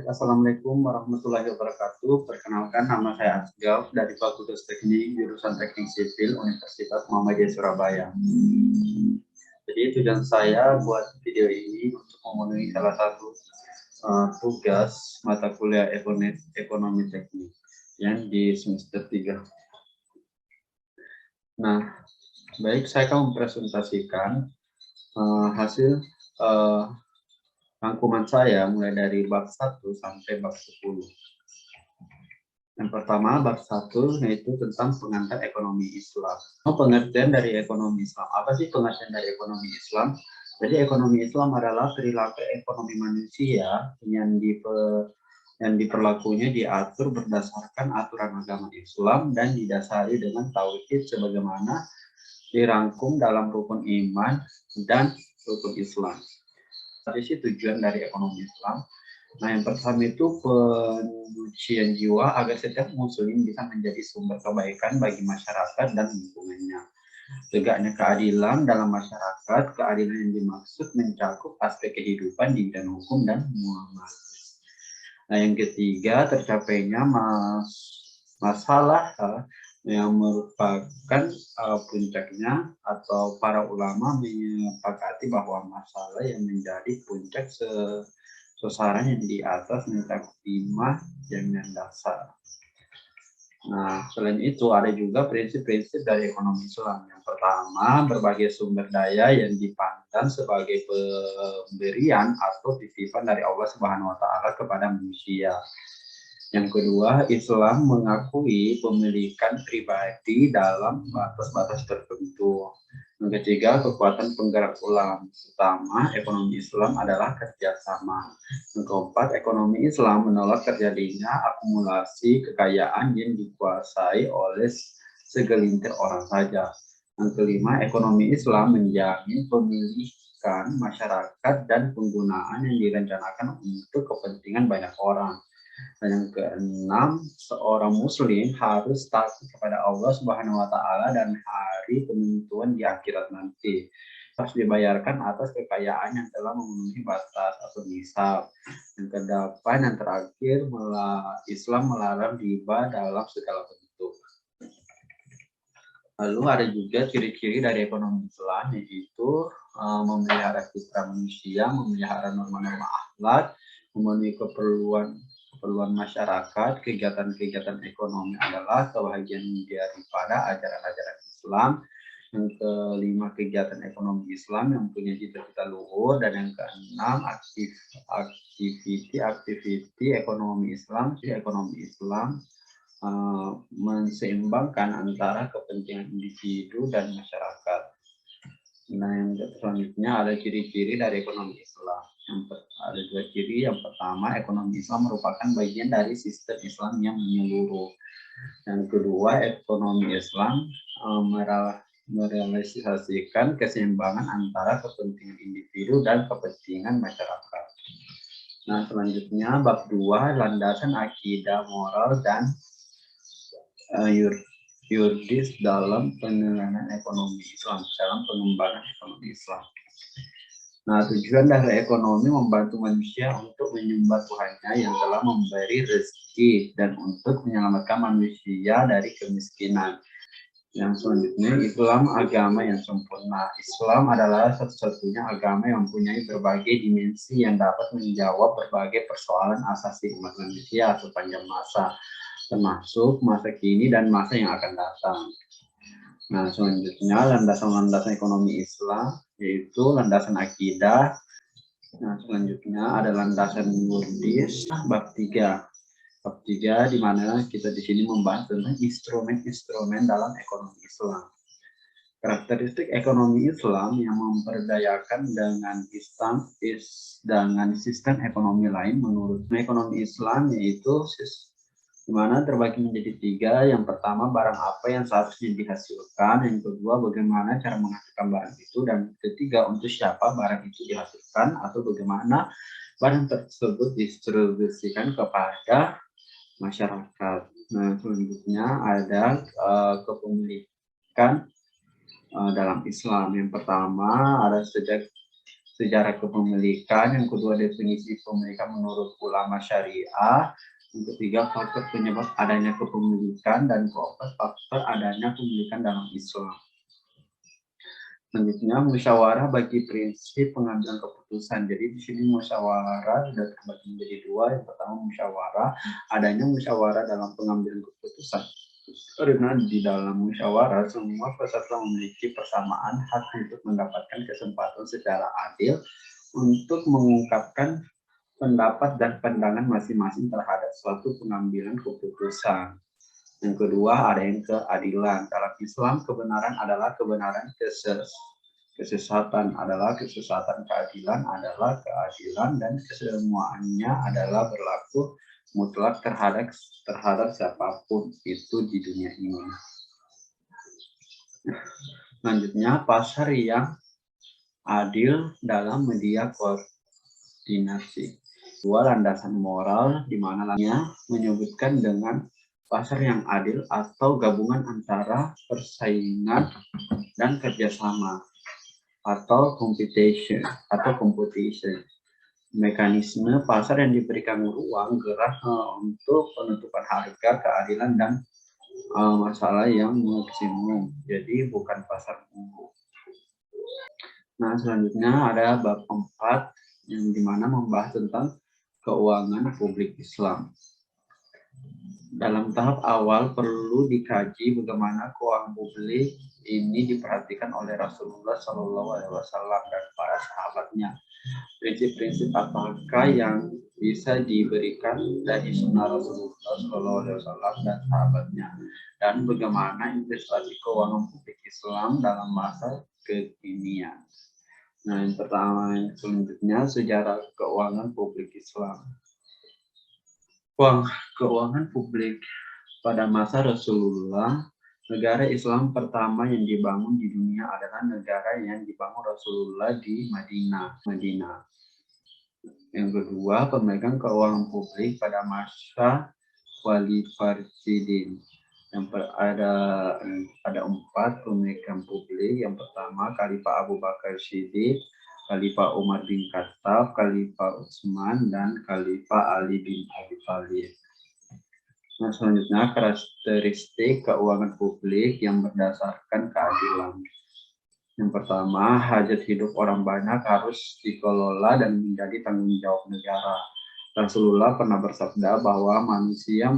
Assalamualaikum warahmatullahi wabarakatuh. Perkenalkan, nama saya Asgaf dari Fakultas Teknik jurusan Teknik Sipil Universitas Muhammadiyah Surabaya. Jadi tujuan saya buat video ini untuk memenuhi salah satu tugas mata kuliah ekonomi teknik yang di semester 3. Nah, baik, saya akan mempresentasikan hasil rangkuman saya mulai dari bab 1 sampai bab 10. Yang pertama, bab 1 yaitu tentang pengantar ekonomi Islam. Pengertian dari ekonomi Islam. Apa sih pengertian dari ekonomi Islam? Jadi ekonomi Islam adalah perilaku ekonomi manusia yang diperlakunya diatur berdasarkan aturan agama Islam dan didasari dengan tauhid sebagaimana dirangkum dalam rukun iman dan rukun Islam. Tadi sih tujuan dari ekonomi Islam. Nah, yang pertama itu penyucian jiwa agar setiap muslim bisa menjadi sumber kebaikan bagi masyarakat dan lingkungannya. Tegaknya keadilan dalam masyarakat, keadilan yang dimaksud mencakup aspek kehidupan di bidang hukum dan muamalah. Nah, yang ketiga, tercapainya masalah yang merupakan puncaknya, atau para ulama menyepakati bahwa masalah yang menjadi puncak sesaran yang di atas mencakup 5 jaminan dasar. Nah, selain itu ada juga prinsip-prinsip dari ekonomi Islam. Yang pertama, berbagai sumber daya yang dipandang sebagai pemberian atau titipan dari Allah Subhanahu wa taala kepada manusia. Yang kedua, Islam mengakui pemilikan pribadi dalam batas-batas tertentu. Yang ketiga, kekuatan penggerak utama ekonomi Islam adalah kerjasama. Yang keempat, ekonomi Islam menolak terjadinya akumulasi kekayaan yang dikuasai oleh segelintir orang saja. Yang kelima, ekonomi Islam menjamin pemilikan masyarakat dan penggunaan yang direncanakan untuk kepentingan banyak orang. Dan yang keenam, seorang muslim harus takut kepada Allah Subhanahu wa taala dan hari penentuan di akhirat nanti. Harus dibayarkan atas kekayaan yang telah memenuhi batas atau nisab. Yang kedelapan, yang terakhir, Islam melarang riba dalam segala bentuk. Lalu ada juga ciri-ciri dari ekonomi Islam, yaitu memelihara fitrah manusia, memelihara norma-norma akhlak, memenuhi keperluan masyarakat. Kegiatan-kegiatan ekonomi adalah sebahagian daripada ajaran-ajaran Islam. Yang kelima, kegiatan ekonomi Islam yang punya cita-cita luhur. Dan yang keenam, aktiviti ekonomi Islam. Ekonomi Islam menseimbangkan antara kepentingan individu dan masyarakat. Nah, yang selanjutnya ada ciri-ciri dari ekonomi Islam. Ada dua ciri. Yang pertama, ekonomi Islam merupakan bagian dari sistem Islam yang menyeluruh. Yang kedua, ekonomi Islam merealisasikan keseimbangan antara kepentingan individu dan kepentingan masyarakat. Nah, selanjutnya bab 2, landasan akidah, moral, dan yuridis dalam penilaian ekonomi Islam, dalam pengembangan ekonomi Islam. Nah, tujuan dari ekonomi membantu manusia untuk menyembah Tuhannya yang telah memberi rezeki dan untuk menyelamatkan manusia dari kemiskinan. Yang selanjutnya, Islam agama yang sempurna. Islam adalah satu-satunya agama yang mempunyai berbagai dimensi yang dapat menjawab berbagai persoalan asasi umat manusia sepanjang masa, termasuk masa kini dan masa yang akan datang. Nah, selanjutnya landasan-landasan ekonomi Islam, yaitu landasan akidah. Nah, selanjutnya ada landasan yuridis, bab 3. Bab 3 di mana kita di sini membahas tentang instrumen-instrumen dalam ekonomi Islam. Karakteristik ekonomi Islam yang memperdayakan dengan sistem ekonomi lain menurut ekonomi Islam, yaitu di mana terbagi menjadi 3. Yang pertama, barang apa yang seharusnya dihasilkan. Yang kedua, bagaimana cara menghasilkan barang itu. Dan ketiga, untuk siapa barang itu dihasilkan atau bagaimana barang tersebut didistribusikan kepada masyarakat. Nah, selanjutnya ada kepemilikan dalam Islam. Yang pertama ada sejak sejarah kepemilikan, yang kedua definisi pemilikan menurut ulama syariah, yang ketiga faktor penyebab adanya kepemilikan, dan keempat faktor adanya kepemilikan dalam Islam. Selanjutnya musyawarah bagi prinsip pengambilan keputusan. Jadi di sini musyawarah sudah terbagi menjadi dua. Yang pertama musyawarah, adanya musyawarah dalam pengambilan keputusan. Karena di dalam musyawarah semua peserta memiliki persamaan hak untuk mendapatkan kesempatan secara adil untuk mengungkapkan pendapat dan pandangan masing-masing terhadap suatu pengambilan keputusan. Yang kedua ada yang keadilan. Dalam Islam kebenaran adalah kebenaran, kesesatan adalah kesesatan, keadilan adalah keadilan, dan kesemuanya adalah berlaku mutlak terhadap siapapun itu di dunia ini. Selanjutnya pasar yang adil dalam media koordinasi. Dua landasan moral di mana menyebutkan dengan pasar yang adil atau gabungan antara persaingan dan kerjasama atau competition. Mekanisme pasar yang diberikan ruang gerak untuk penentukan harga, keadilan, dan masalah yang maksimum. Jadi bukan pasar umum. Nah, selanjutnya ada bab 4 yang dimana membahas tentang keuangan publik Islam. Dalam tahap awal perlu dikaji bagaimana keuangan publik ini diperhatikan oleh Rasulullah SAW dan para sahabatnya. Prinsip-prinsip apakah yang bisa diberikan dari sunnah Rasulullah SAW dan sahabatnya, dan bagaimana investasi keuangan publik Islam dalam masa kekinian. Nah, yang pertama selanjutnya sejarah keuangan publik Islam. Keuangan publik pada masa Rasulullah, negara Islam pertama yang dibangun di dunia adalah negara yang dibangun Rasulullah di Madinah. Yang kedua, pemegang keuangan publik pada masa Khalifah Rasyidin. Ada 4 pemegang publik. Yang pertama, Khalifah Abu Bakar Siddiq, Khalifah Umar bin Khattab, Khalifah Utsman, dan Khalifah Ali bin Abi Thalib. Nah, selanjutnya karakteristik keuangan publik yang berdasarkan keadilan. Yang pertama, hajat hidup orang banyak harus dikelola dan menjadi tanggung jawab negara. Rasulullah pernah bersabda bahwa manusia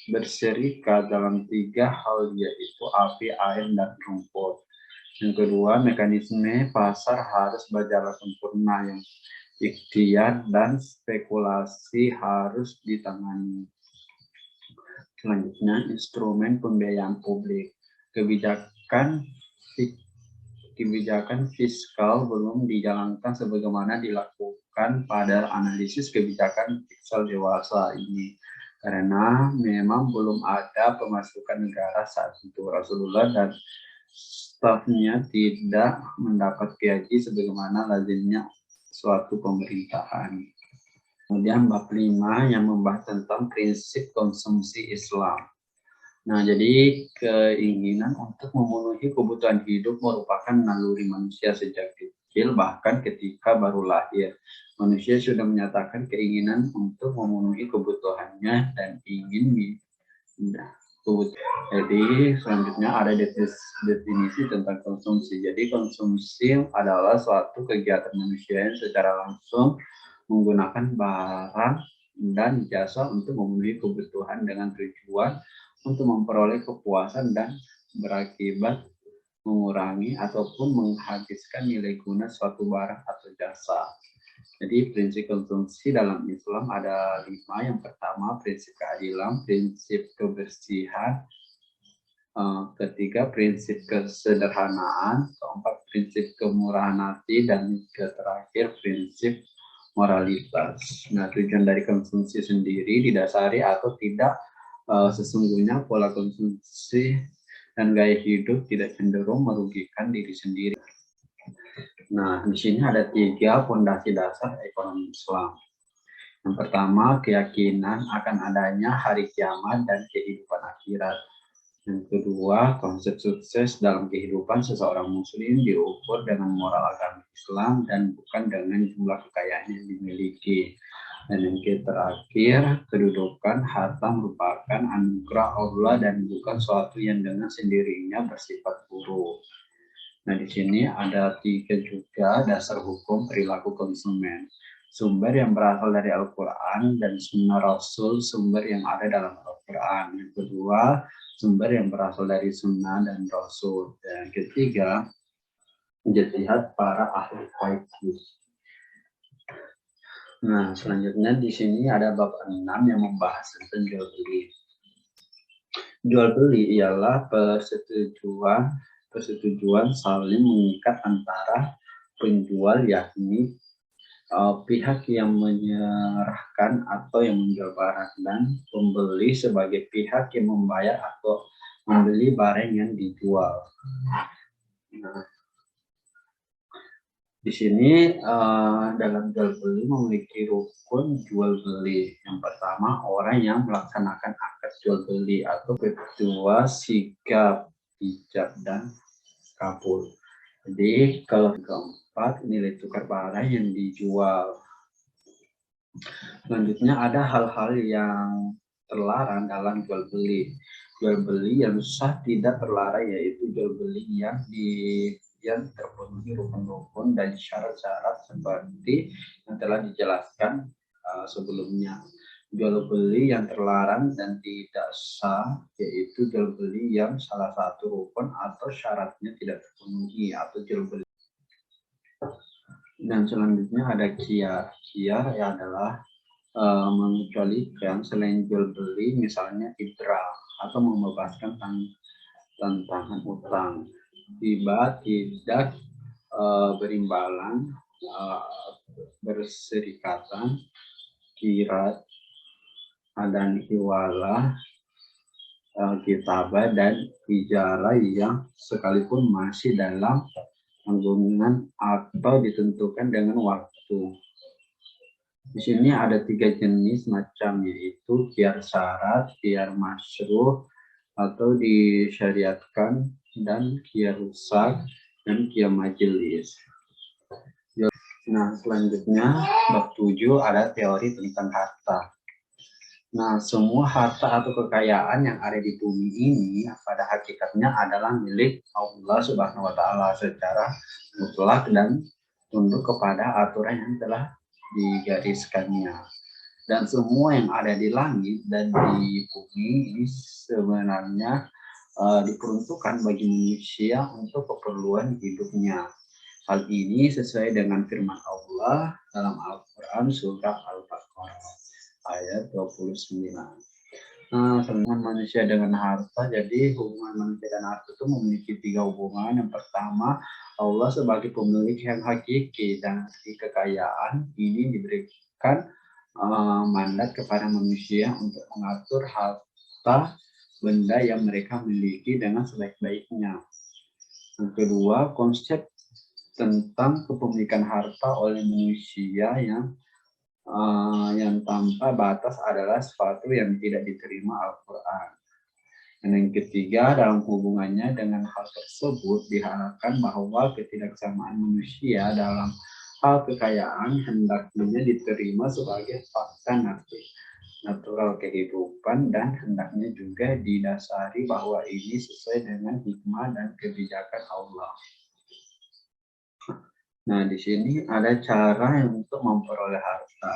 berserikat dalam 3 hal, yaitu api, air, dan rumput. Yang kedua, mekanisme pasar harus berjalan sempurna, yang ikhtiar dan spekulasi harus ditangani. Selanjutnya, instrumen pembiayaan publik. Kebijakan fiskal belum dijalankan sebagaimana dilakukan pada analisis kebijakan fiskal dewasa ini, karena memang belum ada pemasukan negara saat itu. Rasulullah dan stafnya tidak mendapat gaji sebagaimana lazimnya suatu pemerintahan. Kemudian bab 5 yang membahas tentang prinsip konsumsi Islam. Nah, jadi keinginan untuk memenuhi kebutuhan hidup merupakan naluri manusia sejak kecil, bahkan ketika baru lahir. Manusia sudah menyatakan keinginan untuk memenuhi kebutuhannya dan ingin Jadi selanjutnya ada definisi tentang konsumsi. Jadi konsumsi adalah suatu kegiatan manusia yang secara langsung menggunakan barang dan jasa untuk memenuhi kebutuhan dengan tujuan untuk memperoleh kepuasan dan berakibat mengurangi ataupun menghabiskan nilai guna suatu barang atau jasa. Jadi prinsip konsumsi dalam Islam ada 5. Yang pertama prinsip keadilan, prinsip kebersihan, ketiga prinsip kesederhanaan, keempat prinsip kemurahan hati, dan terakhir prinsip moralitas. Nah, tujuan dari konsumsi sendiri didasari atau tidak sesungguhnya pola konsumsi dan gaya hidup tidak cenderung merugikan diri sendiri. Nah, di sini ada 3 fondasi dasar ekonomi Islam. Yang pertama, keyakinan akan adanya hari kiamat dan kehidupan akhirat. Yang kedua, konsep sukses dalam kehidupan seseorang muslim diukur dengan moral agama Islam dan bukan dengan jumlah kekayaan yang dimiliki. Dan yang terakhir, kedudukan harta merupakan anugerah Allah dan bukan suatu yang dengan sendirinya bersifat buruk. Nah, di sini ada 3 juga dasar hukum perilaku konsumen. Sumber yang berasal dari Al-Quran dan Sunnah Rasul, sumber yang ada dalam Al-Quran. Yang kedua, sumber yang berasal dari Sunnah dan Rasul. Dan yang ketiga, ijtihad para ahli fikih. Nah, selanjutnya di sini ada bab 6 yang membahas tentang jual beli. Jual beli ialah persetujuan saling mengikat antara penjual, yakni pihak yang menyerahkan atau yang menjual barang, dan pembeli sebagai pihak yang membayar atau membeli barang yang dijual. Nah, di sini dalam jual beli memiliki rukun jual beli. Yang pertama, orang yang melaksanakan akad jual beli, atau kedua sikap, ijab, dan kabul. Jadi kalau keempat, nilai tukar barang yang dijual. Selanjutnya ada hal-hal yang terlarang dalam jual beli. Jual beli yang sah tidak terlarang yaitu jual beli yang terpenuhi rukun-rukun dan syarat-syarat seperti yang telah dijelaskan sebelumnya. Jual beli yang terlarang dan tidak sah yaitu jual beli yang salah satu rukun atau syaratnya tidak terpenuhi, atau jual beli. Dan selanjutnya ada kiar. Kiar adalah mengecualikan selain jual beli, misalnya ibrah atau membebaskan tantangan utang. Tiba tidak berimbalan, berserikatan, kirat, dan hiwalah, kitabah, dan ijara yang sekalipun masih dalam tanggungan atau ditentukan dengan waktu. Di sini ada 3 jenis macam, yaitu kiar syarat, kiar masyruh atau disyariatkan, dan kiar rusak, dan kiar majelis. Nah, selanjutnya bab 7 ada teori tentang harta. Nah, semua harta atau kekayaan yang ada di bumi ini pada hakikatnya adalah milik Allah Subhanahu wa taala secara mutlak dan tunduk kepada aturan yang telah digariskannya. Dan semua yang ada di langit dan di bumi ini sebenarnya diperuntukkan bagi manusia untuk keperluan hidupnya. Hal ini sesuai dengan firman Allah dalam Al-Quran surah Al-Baqarah ayat 29. Nah, hubungan manusia dengan harta. Jadi hubungan manusia dan harta itu memiliki 3 hubungan. Yang pertama, Allah sebagai pemilik yang hakiki dan kekayaan ini diberikan mandat kepada manusia untuk mengatur harta benda yang mereka miliki dengan sebaik-baiknya. Yang kedua, konsep tentang kepemilikan harta oleh manusia yang tanpa batas adalah sesuatu yang tidak diterima Al-Quran. Dan yang ketiga, dalam hubungannya dengan hal tersebut diharapkan bahwa ketidaksamaan manusia dalam hal kekayaan hendaknya diterima sebagai fakta natural kehidupan, dan hendaknya juga didasari bahwa ini sesuai dengan hikmah dan kebijakan Allah. Nah, di sini ada cara untuk memperoleh harta.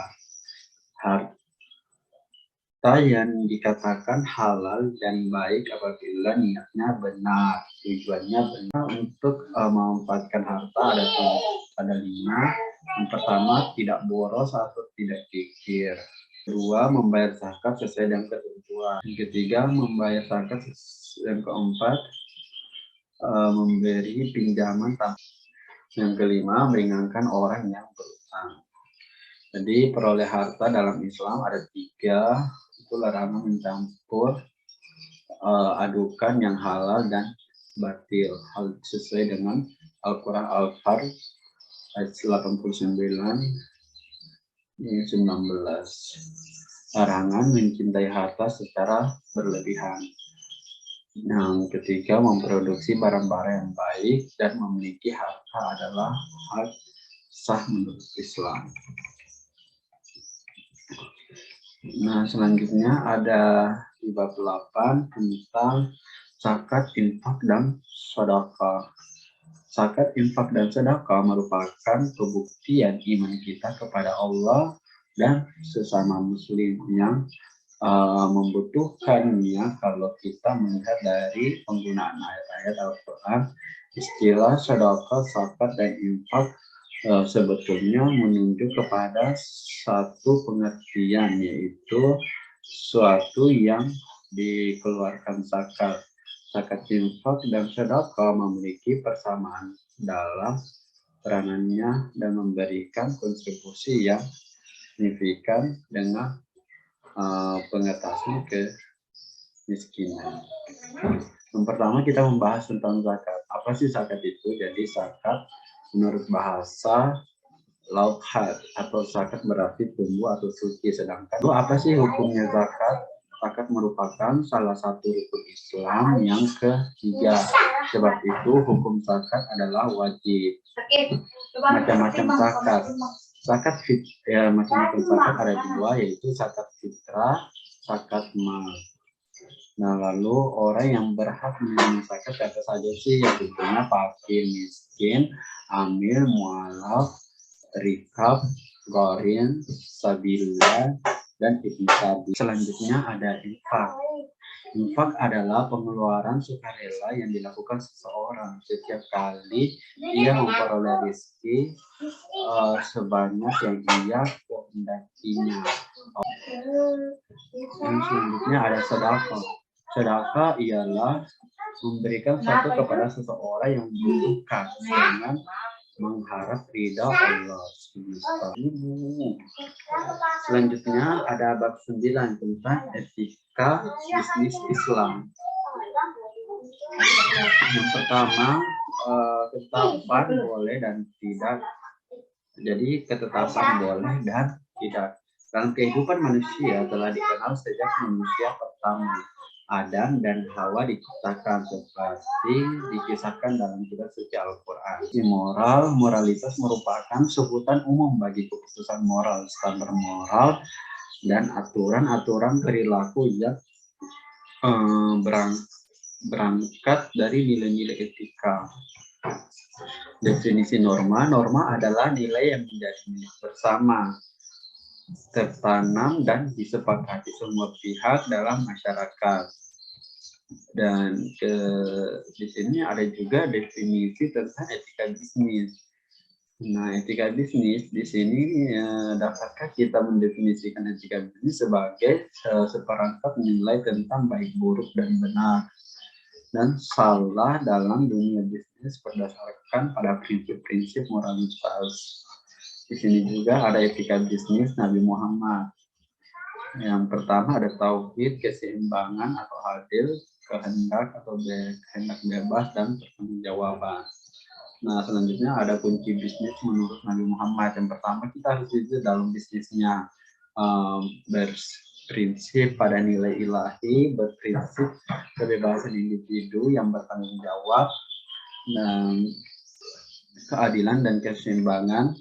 Harta yang dikatakan halal dan baik apabila niatnya benar, tujuannya benar. Untuk memanfaatkan harta ada 5. Yang pertama, tidak boros atau tidak kikir. Kedua, membayar zakat sesuai dengan ketentuan. Yang ketiga, membayar zakat. Yang keempat, memberi pinjaman tanpa. Yang kelima, meringankan orang yang berutang. Jadi peroleh harta dalam Islam ada 3, itu larangan mencampur adukan yang halal dan batil, hal sesuai dengan Al-Quran Al-Far ayat 89 19. Larangan mencintai harta secara berlebihan. Yang ketiga, memproduksi barang-barang yang baik dan memiliki harta adalah hak sah menurut Islam. Nah, selanjutnya ada di bab 8 tentang zakat, infak, dan sedekah. Zakat, infak, dan sedekah merupakan pembuktian iman kita kepada Allah dan sesama muslim yang membutuhkannya. Kalau kita melihat dari penggunaan ayat-ayat Al-Quran, istilah sedekah, zakat, dan infak sebetulnya menunjuk kepada satu pengertian, yaitu suatu yang dikeluarkan zakat. Zakat, infak, dan sedekah memiliki persamaan dalam peranannya dan memberikan kontribusi yang signifikan dengan pengetasan kemiskinan. Yang pertama kita membahas tentang zakat. Apa sih zakat itu? Jadi zakat menurut bahasa lauhat atau zakat berarti tumbuh atau suci. Sedangkan apa sih hukumnya zakat? Zakat merupakan salah satu rukun Islam yang ketiga. Sebab itu hukum zakat adalah wajib. Macam-macam zakat. Zakat macam-macam zakat ada dua, yaitu zakat fitrah, zakat mal. Nah, lalu orang yang berhak menerima zakat siapa saja sih? Ya tentunya fakir, miskin, amil, mualaf, rikab, gorin, sabilillah, dan ibnu sabil. Selanjutnya ada infak. Infak adalah pengeluaran sukarela yang dilakukan seseorang setiap kali ia memperoleh rezeki sebanyak yang ia kehendakinya. Yang selanjutnya ada sedekah. Sedekah ialah memberikan sesuatu kepada seseorang yang membutuhkan dengan mengharap ridha Allah. Selanjutnya ada bab 9 tentang etika bisnis Islam. Yang pertama, ketetapan boleh dan tidak. Jadi ketetapan boleh dan tidak. Dalam kehidupan manusia telah dikenal sejak manusia pertama, Adam dan Hawa diciptakan seperti dikisahkan dalam kitab suci Al-Quran. Moralitas merupakan sebutan umum bagi keputusan moral, standar moral, dan aturan-aturan perilaku yang berangkat dari nilai-nilai etika. Definisi norma adalah nilai yang menjadi milik bersama, tertanam dan disepakati semua pihak dalam masyarakat. Dan di sini ada juga definisi tentang etika bisnis. Nah, etika bisnis di sini dapatkah kita mendefinisikan etika bisnis sebagai seperangkat nilai tentang baik, buruk, dan benar dan salah dalam dunia bisnis berdasarkan pada prinsip-prinsip moralitas. Di sini juga ada etika bisnis Nabi Muhammad. Yang pertama ada tauhid, keseimbangan atau adil, kehendak atau kehendak bebas, dan pertanggungjawaban. Nah, selanjutnya ada kunci bisnis menurut Nabi Muhammad. Yang pertama, kita harus jujur dalam bisnisnya, berprinsip pada nilai ilahi, berprinsip kebebasan individu yang bertanggung jawab, dan keadilan dan keseimbangan,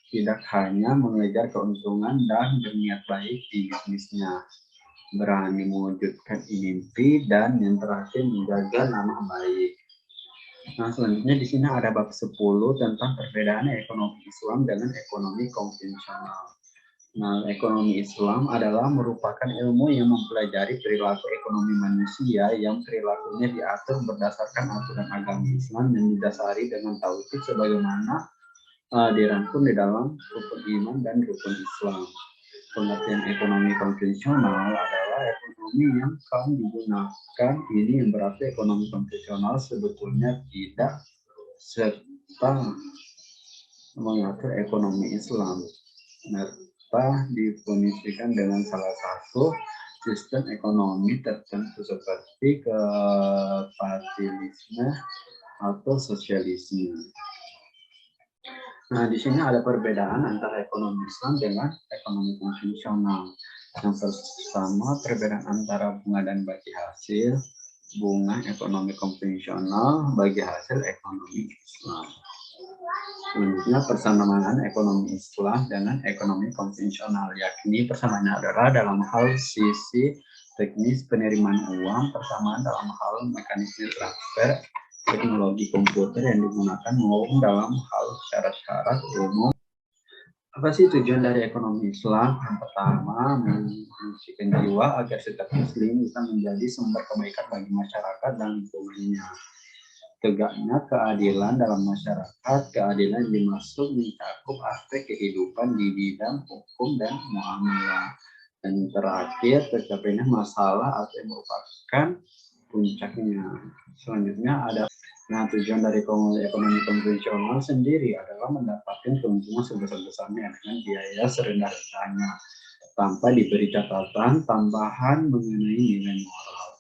tidak hanya mengejar keuntungan dan berniat baik di bisnisnya, berani mewujudkan mimpi, dan yang terakhir menjaga nama baik. Nah, selanjutnya di sini ada bab 10 tentang perbedaan ekonomi Islam dengan ekonomi konvensional. Nah, ekonomi Islam adalah merupakan ilmu yang mempelajari perilaku ekonomi manusia yang perilakunya diatur berdasarkan aturan agama Islam dan didasari dengan tauhid sebagaimana dirangkum di dalam rukun iman dan rukun Islam. Pengertian ekonomi konvensional adalah ekonomi yang kaum digunakan. Ini yang berarti ekonomi konvensional sebetulnya tidak serta mengatur ekonomi Islam. Dipunisikan dengan salah satu sistem ekonomi tertentu seperti kapitalisme atau sosialisme. Nah, di sini ada perbedaan antara ekonomi Islam dengan ekonomi konvensional. Yang pertama, perbedaan antara bunga dan bagi hasil. bunga ekonomi konvensional bagi hasil ekonomi Islam. Selanjutnya persamaan ekonomi Islam dengan ekonomi konvensional, yakni persamaannya adalah dalam hal sisi teknis penerimaan uang, persamaan dalam hal mekanisme transfer teknologi komputer yang digunakan maupun dalam hal syarat-syarat umum. Apa sih tujuan dari ekonomi Islam? Yang pertama, menyucikan jiwa agar setiap muslim bisa menjadi sumber kebaikan bagi masyarakat dan lingkungannya. Tegaknya keadilan dalam masyarakat, keadilan dimaksud mencakup aspek kehidupan di bidang hukum dan muamalah. Dan terakhir, tercapainya masalah atau yang merupakan puncaknya. Selanjutnya ada, nah tujuan dari ekonomi konvensional sendiri adalah mendapatkan keuntungan sebesar-besarnya dengan biaya serendah-rendahnya, tanpa diberi catatan tambahan mengenai nilai moral,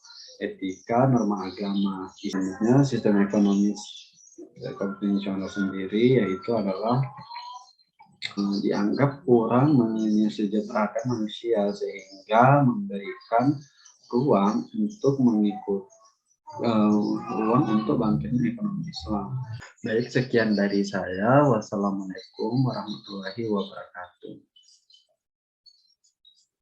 etika, norma agama. Selanjutnya sistem ekonomi konvensional sendiri yaitu adalah dianggap kurang mensejahterakan manusia sehingga memberikan ruang untuk mengikut ruang untuk bangkitnya ekonomi Islam. Baik, sekian dari saya. Wassalamualaikum warahmatullahi wabarakatuh.